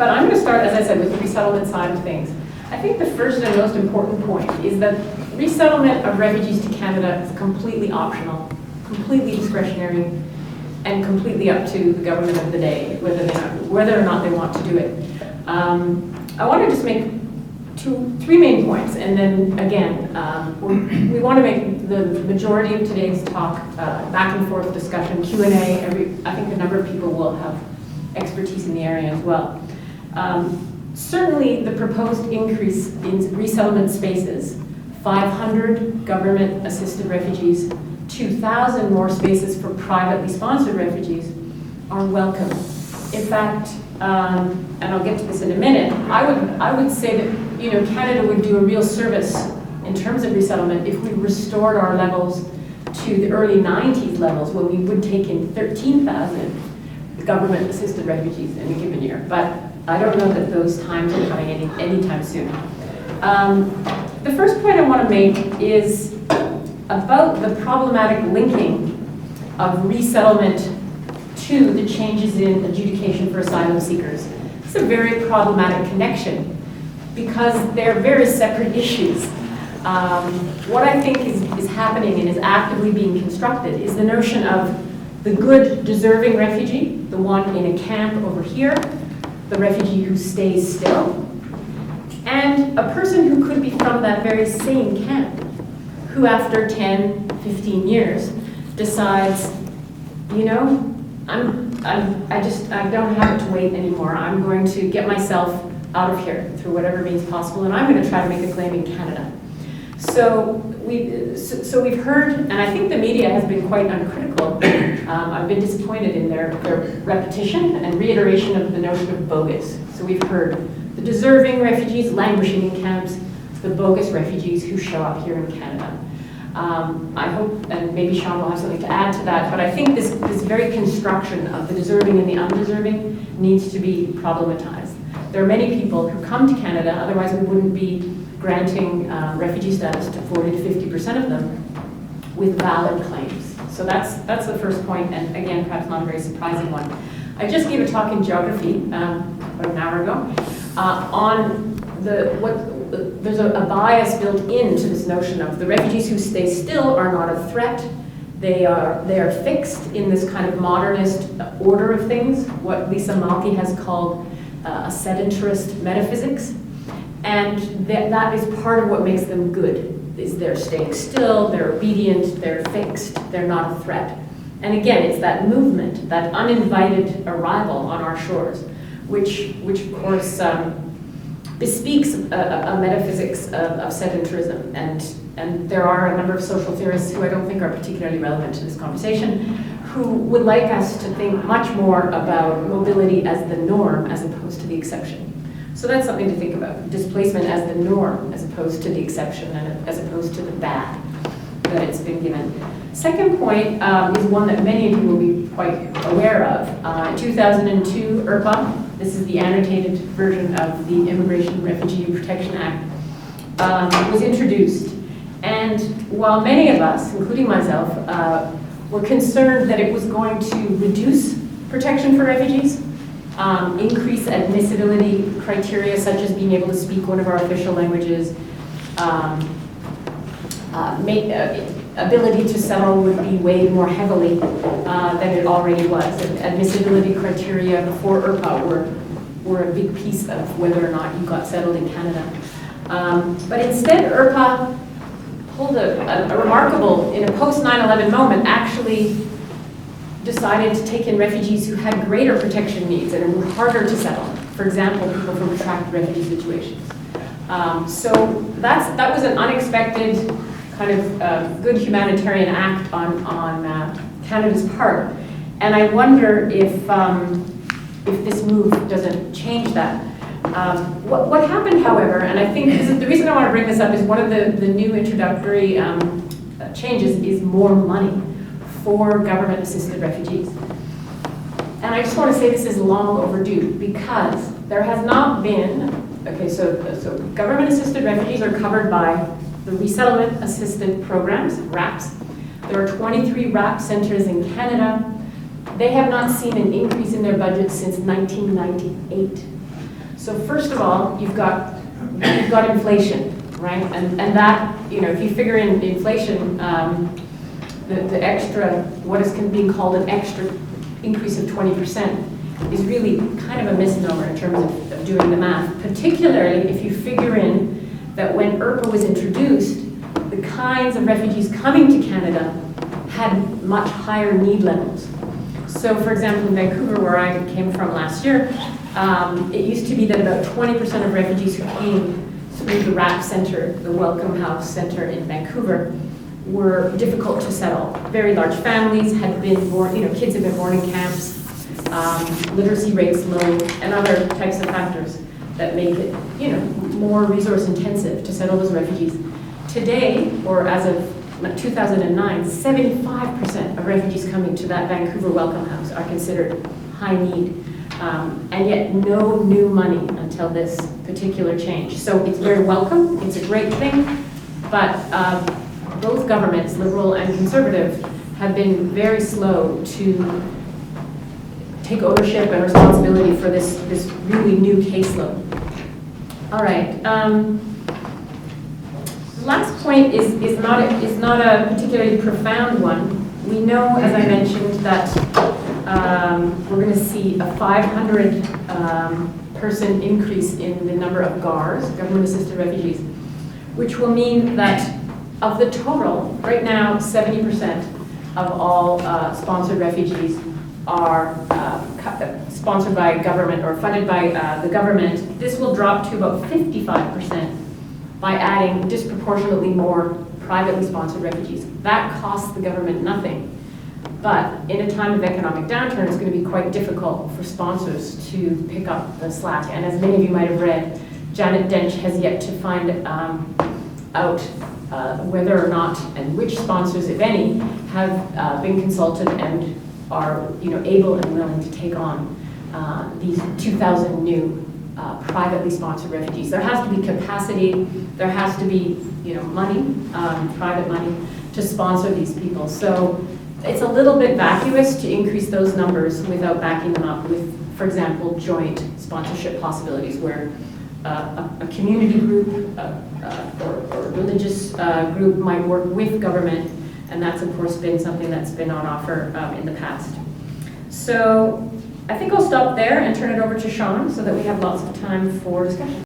But I'm going to start, as I said, with the resettlement side of things. I think the first and most important point is that resettlement of refugees to Canada is completely optional, completely discretionary, and completely up to the government of the day, whether or not they want to do it. I want to just make three main points, and then again, we want to make the majority of today's talk back and forth discussion, Q&A. I think a number of people will have expertise in the area as well. Certainly, the proposed increase in resettlement spaces, 500 government-assisted refugees, 2,000 more spaces for privately sponsored refugees, are welcome. In fact, and I'll get to this in a minute, I would say that Canada would do a real service in terms of resettlement if we restored our levels to the early 90s levels, when we would take in 13,000 government-assisted refugees in a given year. But I don't know that those times are coming anytime soon. The first point I want to make is about the problematic linking of resettlement to the changes in adjudication for asylum seekers. It's a very problematic connection because they're very separate issues. What I think is happening and is actively being constructed is the notion of the good, deserving refugee, the one in a camp over here, the refugee who stays still, and a person who could be from that very same camp, who after 10, 15 years decides, I don't have it to wait anymore. I'm going to get myself out of here through whatever means possible, and I'm going to try to make a claim in Canada. So we've heard, and I think the media has been quite uncritical. I've been disappointed in their repetition and reiteration of the notion of bogus. So we've heard the deserving refugees languishing in camps, the bogus refugees who show up here in Canada. I hope, and maybe Sean will have something to add to that, but I think this very construction of the deserving and the undeserving needs to be problematized. There are many people who come to Canada, otherwise we wouldn't be granting refugee status to 40 to 50% of them with valid claims. So that's the first point, and again, perhaps not a very surprising one. I just gave a talk in geography about an hour ago on there's a bias built into this notion of the refugees who stay still are not a threat. They are fixed in this kind of modernist order of things, what Lisa Malky has called a sedentarist metaphysics. And that is part of what makes them good, is they're staying still, they're obedient, they're fixed, they're not a threat. And again, it's that movement, that uninvited arrival on our shores, which of course bespeaks a metaphysics of sedentarism. And there are a number of social theorists who I don't think are particularly relevant to this conversation, who would like us to think much more about mobility as the norm as opposed to the exception. So that's something to think about, displacement as the norm as opposed to the exception and as opposed to the bad that it's been given. Second point is one that many of you will be quite aware of. In 2002, Herba, this is the annotated version of the Immigration, Refugee and Protection Act, was introduced. And while many of us, including myself, were concerned that it was going to reduce protection for refugees, increase admissibility criteria such as being able to speak one of our official languages, ability to settle would be weighed more heavily than it already was. And admissibility criteria before Herba were a big piece of whether or not you got settled in Canada. But instead, Herba pulled a remarkable, in a post-9/11 moment, actually decided to take in refugees who had greater protection needs and were harder to settle. For example, people from trapped refugee situations. So that was an unexpected kind of good humanitarian act on Canada's part. And I wonder if this move doesn't change that. What happened, however, and I think the reason I want to bring this up is one of the new introductory changes is more money for government-assisted refugees. And I just want to say this is long overdue because there has not been, so government-assisted refugees are covered by the Resettlement Assisted Programs, RAPs. There are 23 RAP centers in Canada. They have not seen an increase in their budget since 1998. So first of all, you've got inflation, right? And that, if you figure in inflation, the extra, what is being called an extra increase of 20% is really kind of a misnomer in terms of doing the math, particularly if you figure in that when Herba was introduced, the kinds of refugees coming to Canada had much higher need levels. So for example, in Vancouver, where I came from last year, it used to be that about 20% of refugees who came through the RAP Center, the Welcome House Center in Vancouver, were difficult to settle. Very large families had been born, kids had been born in camps, literacy rates low, and other types of factors that make it, more resource intensive to settle those refugees. Today, or as of 2009, 75% of refugees coming to that Vancouver Welcome House are considered high need, and yet no new money until this particular change. So it's very welcome, it's a great thing, but both governments, Liberal and Conservative, have been very slow to take ownership and responsibility for this really new caseload. All right. The last point is not a particularly profound one. We know, as I mentioned, that we're going to see a 500 person increase in the number of GARs, government-assisted refugees, which will mean that of the total, right now, 70% of all sponsored refugees are sponsored by government or funded by the government. This will drop to about 55% by adding disproportionately more privately sponsored refugees. That costs the government nothing. But in a time of economic downturn, it's going to be quite difficult for sponsors to pick up the slack. And as many of you might have read, Janet Dench has yet to find out whether or not and which sponsors, if any, have been consulted and are able and willing to take on these 2,000 new privately sponsored refugees. There has to be capacity, there has to be money, private money, to sponsor these people. So it's a little bit vacuous to increase those numbers without backing them up with, for example, joint sponsorship possibilities where a community group or religious group might work with government, and that's of course been something that's been on offer in the past. So I think I'll stop there and turn it over to Sean so that we have lots of time for discussion.